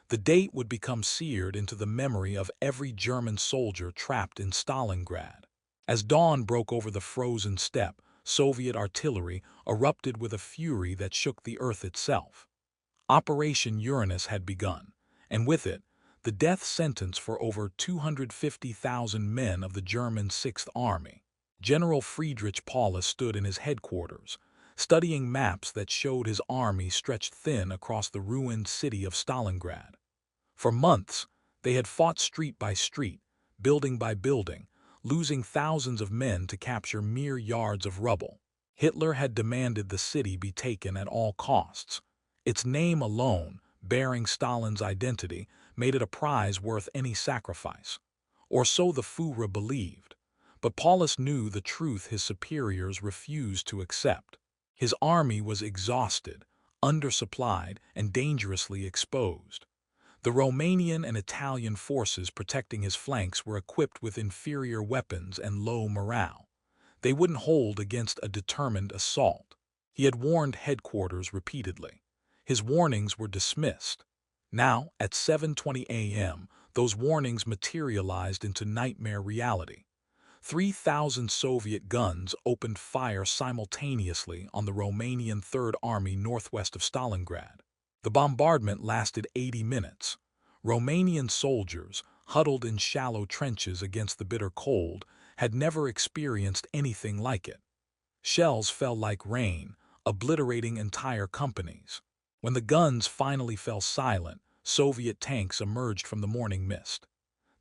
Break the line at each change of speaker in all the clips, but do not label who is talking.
The date would become seared into the memory of every German soldier trapped in Stalingrad. As dawn broke over the frozen steppe, Soviet artillery erupted with a fury that shook the earth itself. Operation Uranus had begun, and with it, the death sentence for over 250,000 men of the German Sixth Army. General Friedrich Paulus stood in his headquarters, studying maps that showed his army stretched thin across the ruined city of Stalingrad. For months, they had fought street by street, building by building, losing thousands of men to capture mere yards of rubble. Hitler had demanded the city be taken at all costs. Its name alone, bearing Stalin's identity, made it a prize worth any sacrifice. Or so the Führer believed. But Paulus knew the truth his superiors refused to accept. His army was exhausted, undersupplied, and dangerously exposed. The Romanian and Italian forces protecting his flanks were equipped with inferior weapons and low morale. They wouldn't hold against a determined assault. He had warned headquarters repeatedly. His warnings were dismissed. Now, at 7:20 a.m., those warnings materialized into nightmare reality. 3,000 Soviet guns opened fire simultaneously on the Romanian Third Army northwest of Stalingrad. The bombardment lasted 80 minutes. Romanian soldiers, huddled in shallow trenches against the bitter cold, had never experienced anything like it. Shells fell like rain, obliterating entire companies. When the guns finally fell silent, Soviet tanks emerged from the morning mist.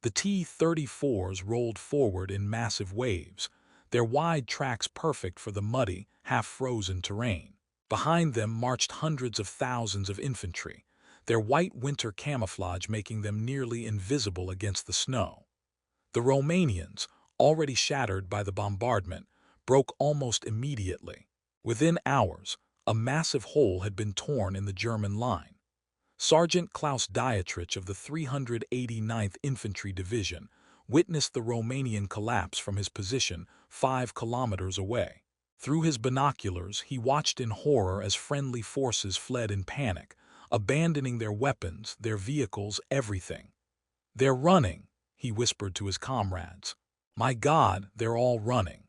The T-34s rolled forward in massive waves, their wide tracks perfect for the muddy, half-frozen terrain. Behind them marched hundreds of thousands of infantry, their white winter camouflage making them nearly invisible against the snow. The Romanians, already shattered by the bombardment, broke almost immediately. Within hours, a massive hole had been torn in the German line. Sergeant Klaus Dietrich of the 389th Infantry Division witnessed the Romanian collapse from his position 5 kilometers away. Through his binoculars, he watched in horror as friendly forces fled in panic, abandoning their weapons, their vehicles, everything. "They're running," he whispered to his comrades. "My God, they're all running."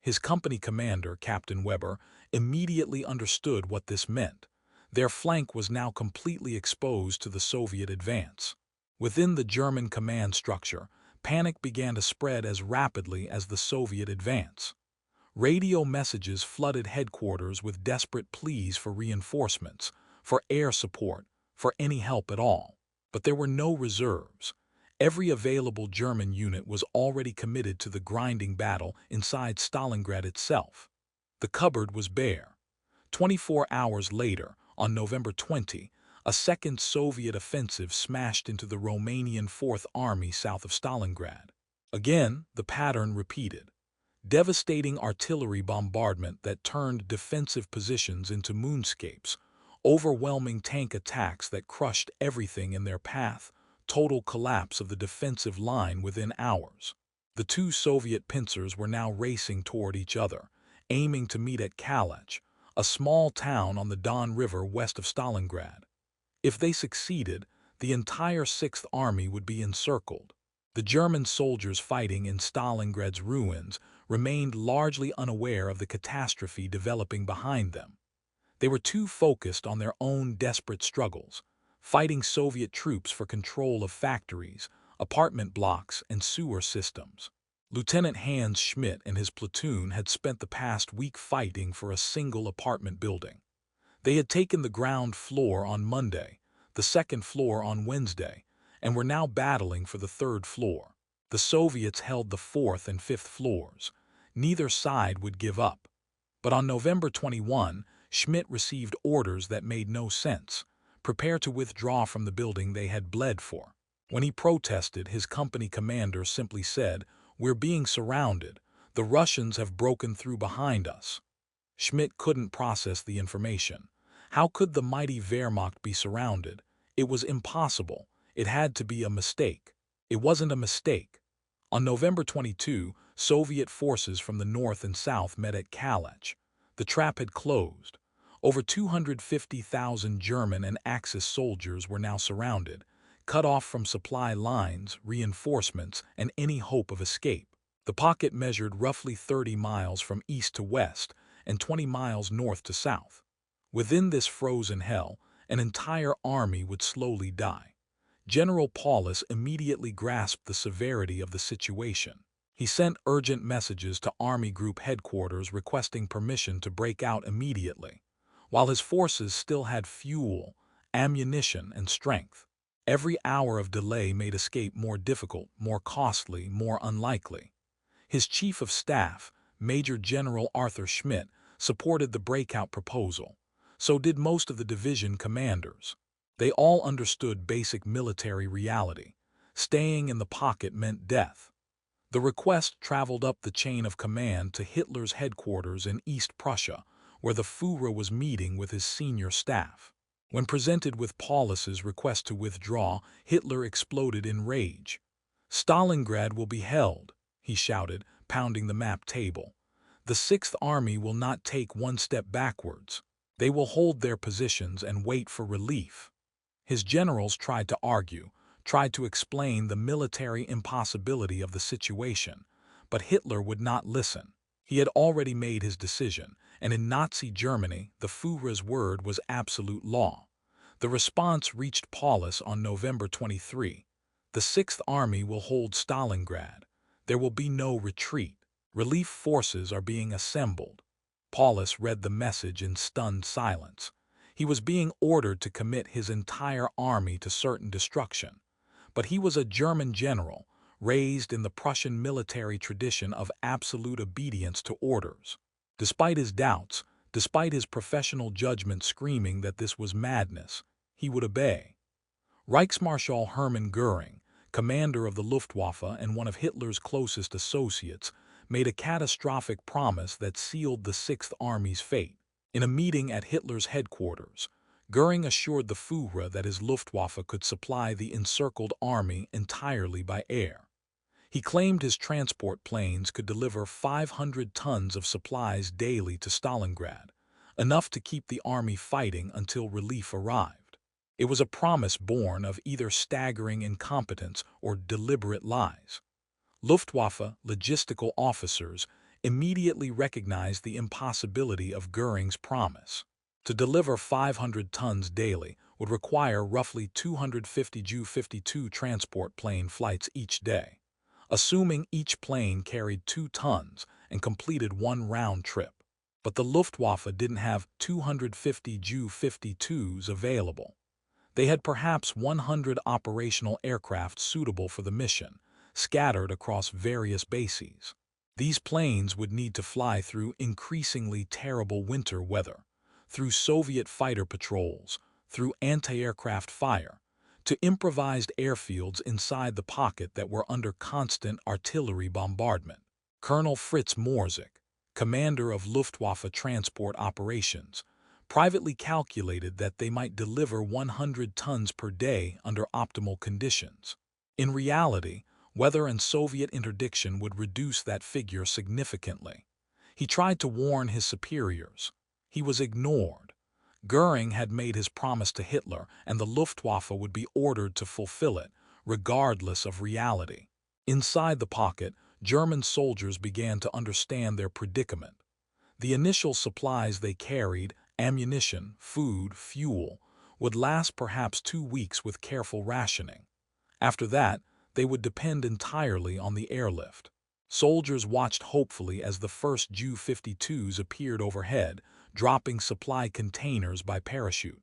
His company commander, Captain Weber, immediately understood what this meant. Their flank was now completely exposed to the Soviet advance. Within the German command structure, panic began to spread as rapidly as the Soviet advance. Radio messages flooded headquarters with desperate pleas for reinforcements, for air support, for any help at all. But there were no reserves. Every available German unit was already committed to the grinding battle inside Stalingrad itself. The cupboard was bare. 24 hours later, on November 20, a second Soviet offensive smashed into the Romanian Fourth Army south of Stalingrad. Again, the pattern repeated. Devastating artillery bombardment that turned defensive positions into moonscapes, overwhelming tank attacks that crushed everything in their path, total collapse of the defensive line within hours. The two Soviet pincers were now racing toward each other, aiming to meet at Kalach, a small town on the Don River west of Stalingrad. If they succeeded, the entire Sixth Army would be encircled. The German soldiers fighting in Stalingrad's ruins remained largely unaware of the catastrophe developing behind them. They were too focused on their own desperate struggles, fighting Soviet troops for control of factories, apartment blocks, and sewer systems. Lieutenant Hans Schmidt and his platoon had spent the past week fighting for a single apartment building. They had taken the ground floor on Monday, the second floor on Wednesday, and were now battling for the third floor. The Soviets held the fourth and fifth floors. Neither side would give up. But on November 21, Schmidt received orders that made no sense. Prepare to withdraw from the building they had bled for. When he protested, his company commander simply said, "We're being surrounded. The Russians have broken through behind us." Schmidt couldn't process the information. How could the mighty Wehrmacht be surrounded? It was impossible. It had to be a mistake. It wasn't a mistake. On November 22, Soviet forces from the north and south met at Kalach. The trap had closed. Over 250,000 German and Axis soldiers were now surrounded, cut off from supply lines, reinforcements, and any hope of escape. The pocket measured roughly 30 miles from east to west and 20 miles north to south. Within this frozen hell, an entire army would slowly die. General Paulus immediately grasped the severity of the situation. He sent urgent messages to Army Group headquarters requesting permission to break out immediately, while his forces still had fuel, ammunition, and strength. Every hour of delay made escape more difficult, more costly, more unlikely. His chief of staff, Major General Arthur Schmidt, supported the breakout proposal. So did most of the division commanders. They all understood basic military reality. Staying in the pocket meant death. The request traveled up the chain of command to Hitler's headquarters in East Prussia, where the Führer was meeting with his senior staff. When presented with Paulus's request to withdraw, Hitler exploded in rage. "Stalingrad will be held," he shouted, pounding the map table. "The Sixth Army will not take one step backwards. They will hold their positions and wait for relief." His generals tried to argue, tried to explain the military impossibility of the situation, but Hitler would not listen. He had already made his decision, and in Nazi Germany, the Führer's word was absolute law. The response reached Paulus on November 23. "The Sixth Army will hold Stalingrad. There will be no retreat. Relief forces are being assembled." Paulus read the message in stunned silence. He was being ordered to commit his entire army to certain destruction. But he was a German general, raised in the Prussian military tradition of absolute obedience to orders. Despite his doubts, despite his professional judgment screaming that this was madness, he would obey. Reichsmarschall Hermann Göring, commander of the Luftwaffe and one of Hitler's closest associates, made a catastrophic promise that sealed the Sixth Army's fate. In a meeting at Hitler's headquarters, Göring assured the Führer that his Luftwaffe could supply the encircled army entirely by air. He claimed his transport planes could deliver 500 tons of supplies daily to Stalingrad, enough to keep the army fighting until relief arrived. It was a promise born of either staggering incompetence or deliberate lies. Luftwaffe logistical officers immediately recognized the impossibility of Göring's promise. To deliver 500 tons daily would require roughly 250 Ju-52 transport plane flights each day, assuming each plane carried 2 tons and completed one round trip. But the Luftwaffe didn't have 250 Ju-52s available. They had perhaps 100 operational aircraft suitable for the mission, scattered across various bases. These planes would need to fly through increasingly terrible winter weather, through Soviet fighter patrols, through anti-aircraft fire, to improvised airfields inside the pocket that were under constant artillery bombardment. Colonel Fritz Morzig, commander of Luftwaffe transport operations, privately calculated that they might deliver 100 tons per day under optimal conditions. In reality, weather and Soviet interdiction would reduce that figure significantly. He tried to warn his superiors. He was ignored. Göring had made his promise to Hitler, and the Luftwaffe would be ordered to fulfill it, regardless of reality. Inside the pocket, German soldiers began to understand their predicament. The initial supplies they carried, ammunition, food, fuel, would last perhaps 2 weeks with careful rationing. After that, they would depend entirely on the airlift. Soldiers watched hopefully as the first Ju-52s appeared overhead, dropping supply containers by parachute.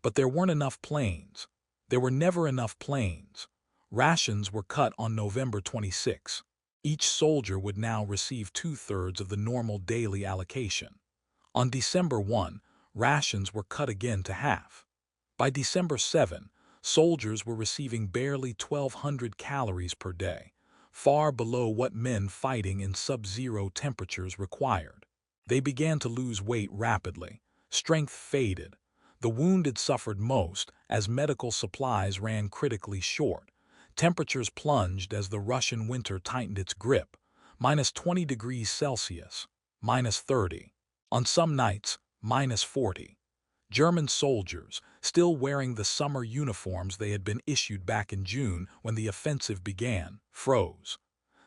But there weren't enough planes. There were never enough planes. Rations were cut on November 26. Each soldier would now receive 2/3 of the normal daily allocation. On December 1, rations were cut again to half. By December 7, soldiers were receiving barely 1,200 calories per day, far below what men fighting in sub-zero temperatures required. They began to lose weight rapidly. Strength faded. The wounded suffered most as medical supplies ran critically short. Temperatures plunged as the Russian winter tightened its grip, -20 degrees Celsius, -30. On some nights, -40. German soldiers, still wearing the summer uniforms they had been issued back in June when the offensive began, froze.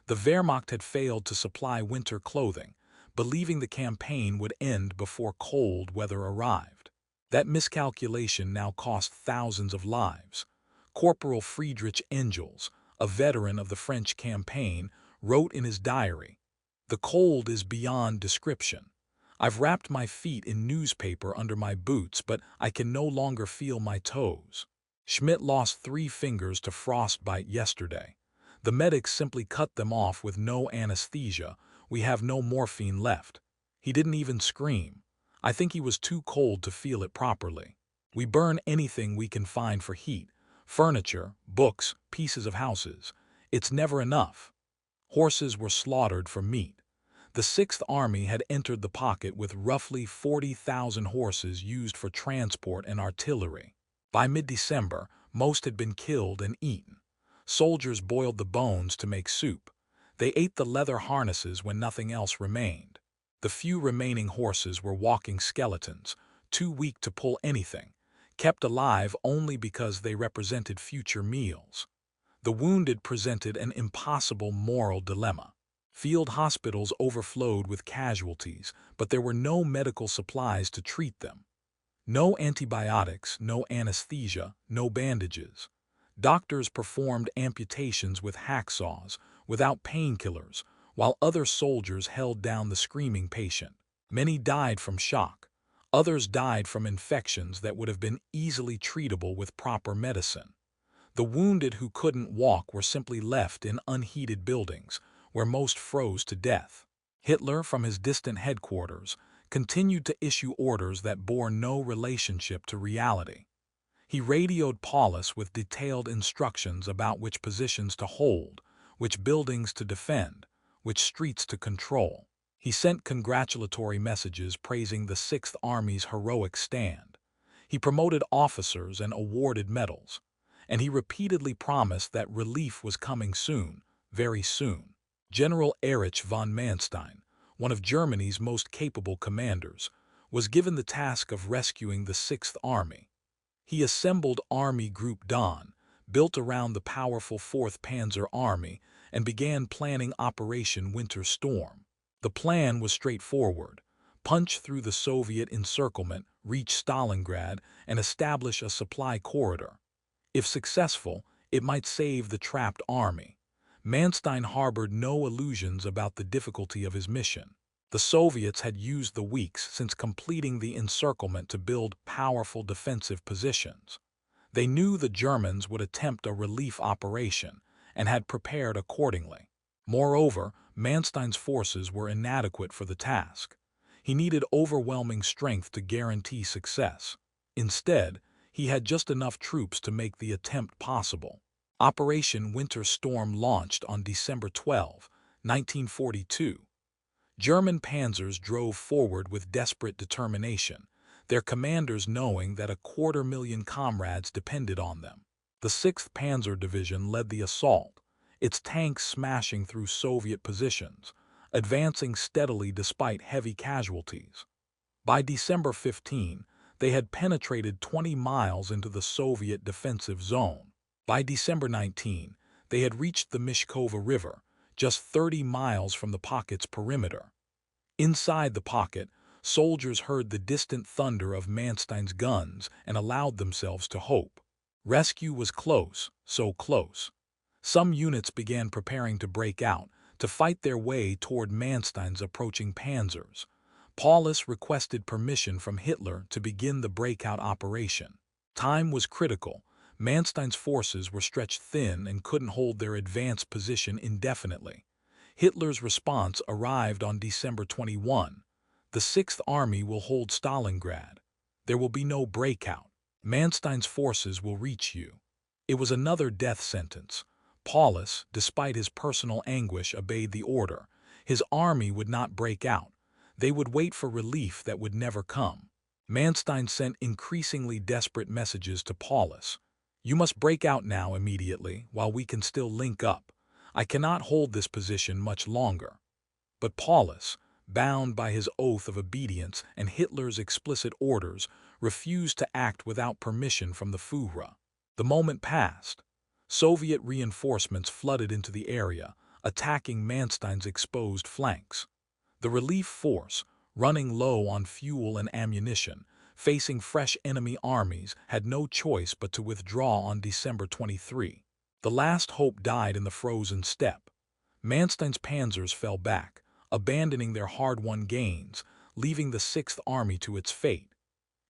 The Wehrmacht had failed to supply winter clothing, believing the campaign would end before cold weather arrived. That miscalculation now cost thousands of lives. Corporal Friedrich Engels, a veteran of the French campaign, wrote in his diary, "The cold is beyond description. I've wrapped my feet in newspaper under my boots, but I can no longer feel my toes." Schmidt lost 3 fingers to frostbite yesterday. The medics simply cut them off with no anesthesia. We have no morphine left. He didn't even scream. I think he was too cold to feel it properly. We burn anything we can find for heat. Furniture, books, pieces of houses. It's never enough. Horses were slaughtered for meat. The Sixth Army had entered the pocket with roughly 40,000 horses used for transport and artillery. By mid-December, most had been killed and eaten. Soldiers boiled the bones to make soup. They ate the leather harnesses when nothing else remained. The few remaining horses were walking skeletons, too weak to pull anything, kept alive only because they represented future meals. The wounded presented an impossible moral dilemma. Field hospitals overflowed with casualties, but there were no medical supplies to treat them. No antibiotics, no anesthesia, no bandages. Doctors performed amputations with hacksaws, without painkillers, while other soldiers held down the screaming patient. Many died from shock. Others died from infections that would have been easily treatable with proper medicine. The wounded who couldn't walk were simply left in unheated buildings, where most froze to death. Hitler, from his distant headquarters, continued to issue orders that bore no relationship to reality. He radioed Paulus with detailed instructions about which positions to hold, which buildings to defend, which streets to control. He sent congratulatory messages praising the Sixth Army's heroic stand. He promoted officers and awarded medals. And he repeatedly promised that relief was coming soon, very soon. General Erich von Manstein, one of Germany's most capable commanders, was given the task of rescuing the Sixth Army. He assembled Army Group Don, built around the powerful 4th Panzer Army, and began planning Operation Winter Storm. The plan was straightforward: punch through the Soviet encirclement, reach Stalingrad, and establish a supply corridor. If successful, it might save the trapped army. Manstein harbored no illusions about the difficulty of his mission. The Soviets had used the weeks since completing the encirclement to build powerful defensive positions. They knew the Germans would attempt a relief operation and had prepared accordingly. Moreover, Manstein's forces were inadequate for the task. He needed overwhelming strength to guarantee success. Instead, he had just enough troops to make the attempt possible. Operation Winter Storm launched on December 12, 1942. German panzers drove forward with desperate determination, their commanders knowing that 250,000 comrades depended on them. The 6th Panzer Division led the assault, its tanks smashing through Soviet positions, advancing steadily despite heavy casualties. By December 15, they had penetrated 20 miles into the Soviet defensive zone. By December 19, they had reached the Mishkova River, just 30 miles from the pocket's perimeter. Inside the pocket, soldiers heard the distant thunder of Manstein's guns and allowed themselves to hope. Rescue was close, so close. Some units began preparing to break out, to fight their way toward Manstein's approaching panzers. Paulus requested permission from Hitler to begin the breakout operation. Time was critical. Manstein's forces were stretched thin and couldn't hold their advanced position indefinitely. Hitler's response arrived on December 21. The Sixth Army will hold Stalingrad. There will be no breakout. Manstein's forces will reach you. It was another death sentence. Paulus, despite his personal anguish, obeyed the order. His army would not break out. They would wait for relief that would never come. Manstein sent increasingly desperate messages to Paulus. "You must break out now immediately, while we can still link up. I cannot hold this position much longer." But Paulus, bound by his oath of obedience and Hitler's explicit orders, refused to act without permission from the Führer. The moment passed. Soviet reinforcements flooded into the area, attacking Manstein's exposed flanks. The relief force, running low on fuel and ammunition, facing fresh enemy armies, had no choice but to withdraw on December 23. The last hope died in the frozen steppe. Manstein's panzers fell back, abandoning their hard-won gains, leaving the Sixth Army to its fate.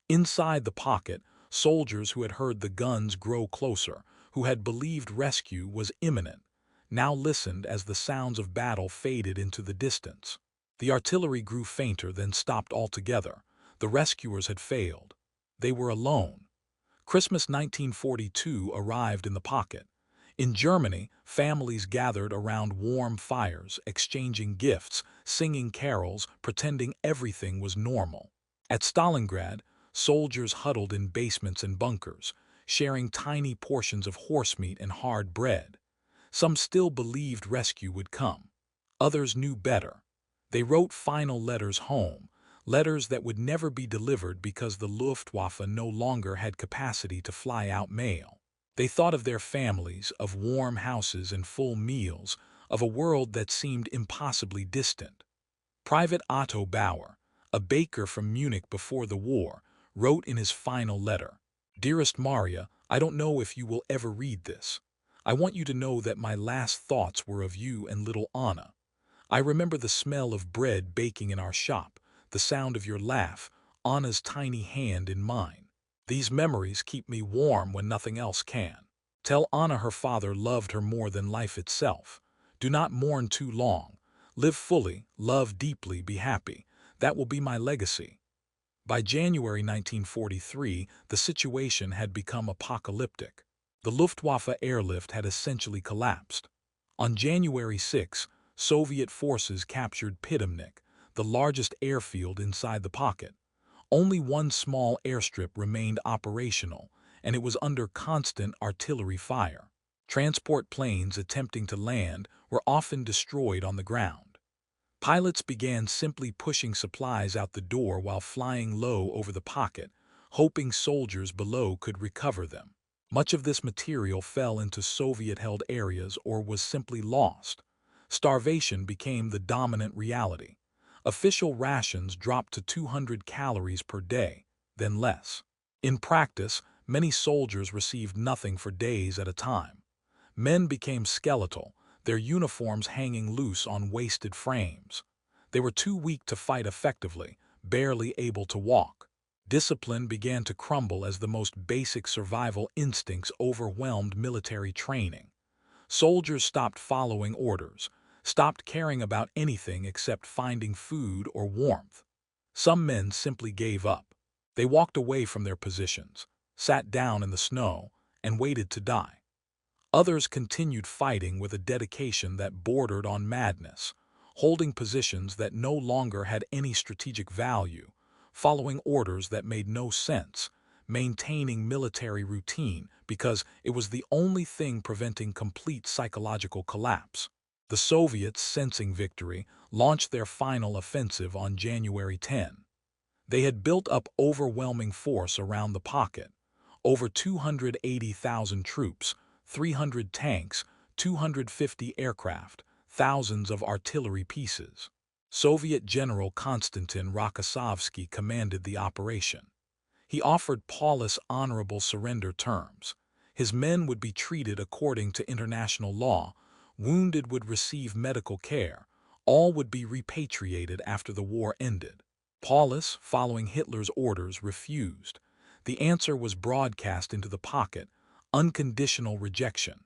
Inside the pocket, soldiers who had heard the guns grow closer, who had believed rescue was imminent, now listened as the sounds of battle faded into the distance. The artillery grew fainter, then stopped altogether. The rescuers had failed. They were alone. Christmas 1942 arrived in the pocket. In Germany, families gathered around warm fires, exchanging gifts, singing carols, pretending everything was normal. At Stalingrad, soldiers huddled in basements and bunkers, sharing tiny portions of horsemeat and hard bread. Some still believed rescue would come. Others knew better. They wrote final letters home, letters that would never be delivered because the Luftwaffe no longer had capacity to fly out mail. They thought of their families, of warm houses and full meals, of a world that seemed impossibly distant. Private Otto Bauer, a baker from Munich before the war, wrote in his final letter, "Dearest Maria, I don't know if you will ever read this. I want you to know that my last thoughts were of you and little Anna. I remember the smell of bread baking in our shop, the sound of your laugh, Anna's tiny hand in mine. These memories keep me warm when nothing else can. Tell Anna her father loved her more than life itself. Do not mourn too long. Live fully, love deeply, be happy. That will be my legacy." By January 1943, the situation had become apocalyptic. The Luftwaffe airlift had essentially collapsed. On January 6, Soviet forces captured Pitomnik, the largest airfield inside the pocket. Only one small airstrip remained operational, and it was under constant artillery fire. Transport planes attempting to land were often destroyed on the ground. Pilots began simply pushing supplies out the door while flying low over the pocket, hoping soldiers below could recover them. Much of this material fell into Soviet-held areas or was simply lost. Starvation became the dominant reality. Official rations dropped to 200 calories per day, then less. In practice, many soldiers received nothing for days at a time. Men became skeletal, their uniforms hanging loose on wasted frames. They were too weak to fight effectively, barely able to walk. Discipline began to crumble as the most basic survival instincts overwhelmed military training. Soldiers stopped following orders, stopped caring about anything except finding food or warmth. Some men simply gave up. They walked away from their positions, sat down in the snow, and waited to die. Others continued fighting with a dedication that bordered on madness, holding positions that no longer had any strategic value, following orders that made no sense, maintaining military routine because it was the only thing preventing complete psychological collapse. The Soviets, sensing victory, launched their final offensive on January 10. They had built up overwhelming force around the pocket, over 280,000 troops, 300 tanks, 250 aircraft, thousands of artillery pieces. Soviet General Konstantin Rokossovsky commanded the operation. He offered Paulus honorable surrender terms. His men would be treated according to international law, wounded would receive medical care, all would be repatriated after the war ended. Paulus, following Hitler's orders, refused. The answer was broadcast into the pocket: unconditional rejection.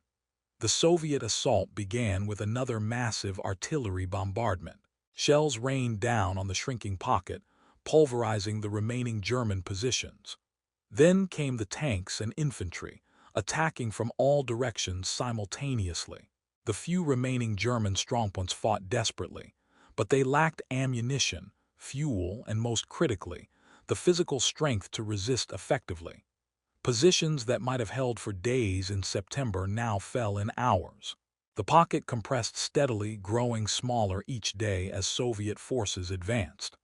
The Soviet assault began with another massive artillery bombardment. Shells rained down on the shrinking pocket, pulverizing the remaining German positions. Then came the tanks and infantry, attacking from all directions simultaneously. The few remaining German strongpoints fought desperately, but they lacked ammunition, fuel, and most critically, the physical strength to resist effectively. Positions that might have held for days in September now fell in hours. The pocket compressed steadily, growing smaller each day as Soviet forces advanced.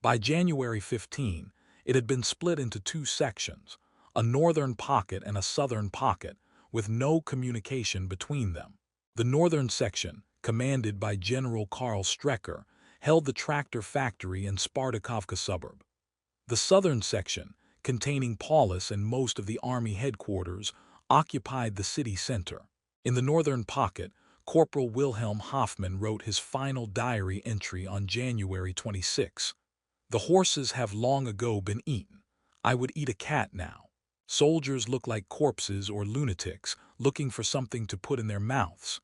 By January 15, it had been split into two sections, a northern pocket and a southern pocket, with no communication between them. The northern section, commanded by General Karl Strecker, held the tractor factory in Spartakovka suburb. The southern section, containing Paulus and most of the army headquarters, occupied the city center. In the northern pocket, Corporal Wilhelm Hoffmann wrote his final diary entry on January 26. The horses have long ago been eaten. I would eat a cat now. Soldiers look like corpses or lunatics, looking for something to put in their mouths.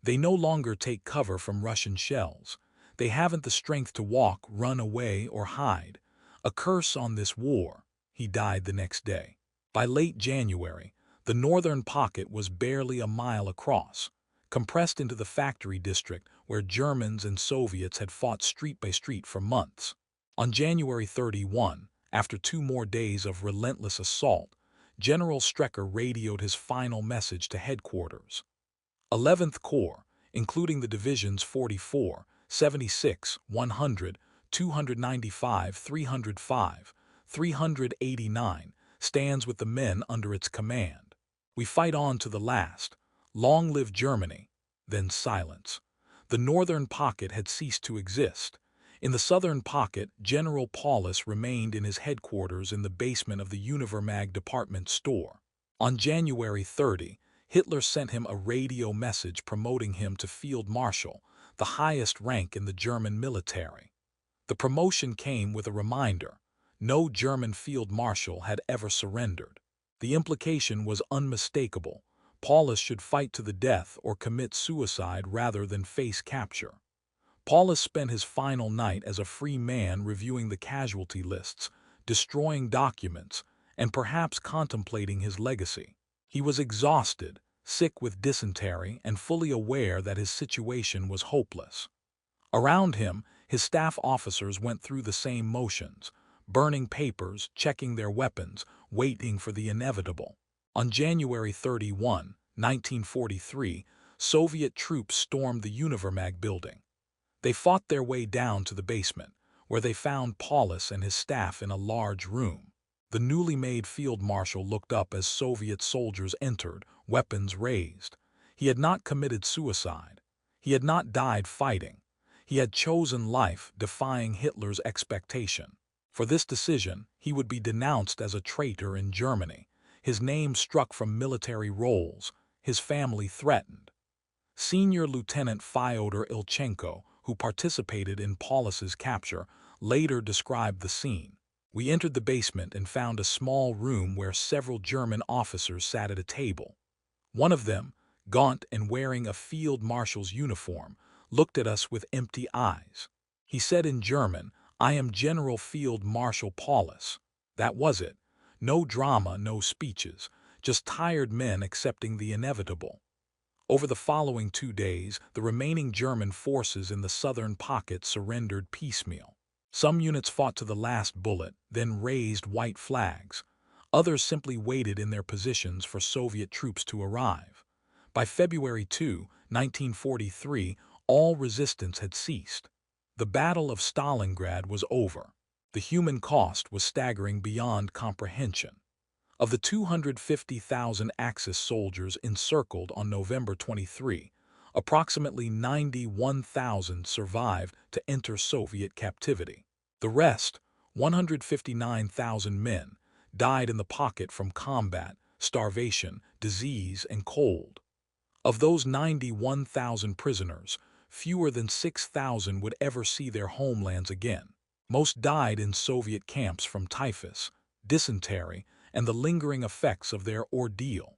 They no longer take cover from Russian shells. They haven't the strength to walk, run away, or hide. A curse on this war. He died the next day. By late January, the northern pocket was barely a mile across, compressed into the factory district where Germans and Soviets had fought street by street for months. On January 31, after 2 more days of relentless assault, General Strecker radioed his final message to headquarters. 11th Corps, including the divisions 44, 76, 100, 295, 305, 389, stands with the men under its command. We fight on to the last. Long live Germany. Then silence. The northern pocket had ceased to exist. In the southern pocket, General Paulus remained in his headquarters in the basement of the Univermag department store. On January 30, Hitler sent him a radio message promoting him to Field Marshal, the highest rank in the German military. The promotion came with a reminder: no German field marshal had ever surrendered. The implication was unmistakable. Paulus should fight to the death or commit suicide rather than face capture. Paulus spent his final night as a free man reviewing the casualty lists, destroying documents, and perhaps contemplating his legacy. He was exhausted, sick with dysentery, and fully aware that his situation was hopeless. Around him, his staff officers went through the same motions, burning papers, checking their weapons, waiting for the inevitable. On January 31, 1943, Soviet troops stormed the Univermag building. They fought their way down to the basement, where they found Paulus and his staff in a large room. The newly made field marshal looked up as Soviet soldiers entered, weapons raised. He had not committed suicide. He had not died fighting. He had chosen life, defying Hitler's expectation. For this decision, he would be denounced as a traitor in Germany, his name struck from military rolls, his family threatened. Senior Lieutenant Fyodor Ilchenko, who participated in Paulus's capture, later described the scene. We entered the basement and found a small room where several German officers sat at a table. One of them, gaunt and wearing a field marshal's uniform, looked at us with empty eyes. He said in German, "I am General Field Marshal Paulus." That was it. No drama, no speeches, just tired men accepting the inevitable. Over the following 2 days, the remaining German forces in the southern pocket surrendered piecemeal. Some units fought to the last bullet, then raised white flags. Others simply waited in their positions for Soviet troops to arrive. By February 2, 1943, all resistance had ceased. The Battle of Stalingrad was over. The human cost was staggering beyond comprehension. Of the 250,000 Axis soldiers encircled on November 23, approximately 91,000 survived to enter Soviet captivity. The rest, 159,000 men, died in the pocket from combat, starvation, disease, and cold. Of those 91,000 prisoners, fewer than 6,000 would ever see their homelands again. Most died in Soviet camps from typhus, dysentery, and the lingering effects of their ordeal.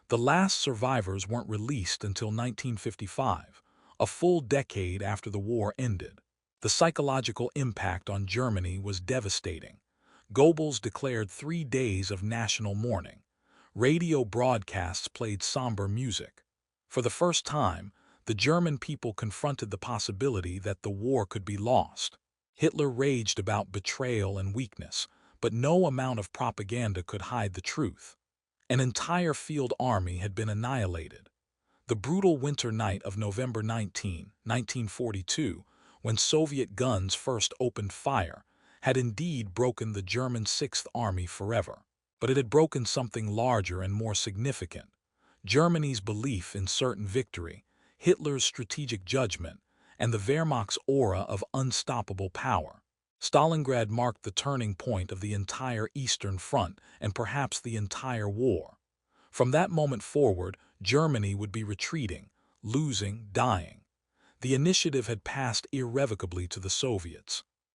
The last survivors weren't released until 1955, a full decade after the war ended. The psychological impact on Germany was devastating. Goebbels declared 3 days of national mourning. Radio broadcasts played somber music. For the first time, the German people confronted the possibility that the war could be lost. Hitler raged about betrayal and weakness, but no amount of propaganda could hide the truth. An entire field army had been annihilated. The brutal winter night of November 19, 1942, when Soviet guns first opened fire, had indeed broken the German Sixth Army forever. But it had broken something larger and more significant: Germany's belief in certain victory, Hitler's strategic judgment, and the Wehrmacht's aura of unstoppable power. Stalingrad marked the turning point of the entire Eastern Front and perhaps the entire war. From that moment forward, Germany would be retreating, losing, dying. The initiative had passed irrevocably to the Soviets.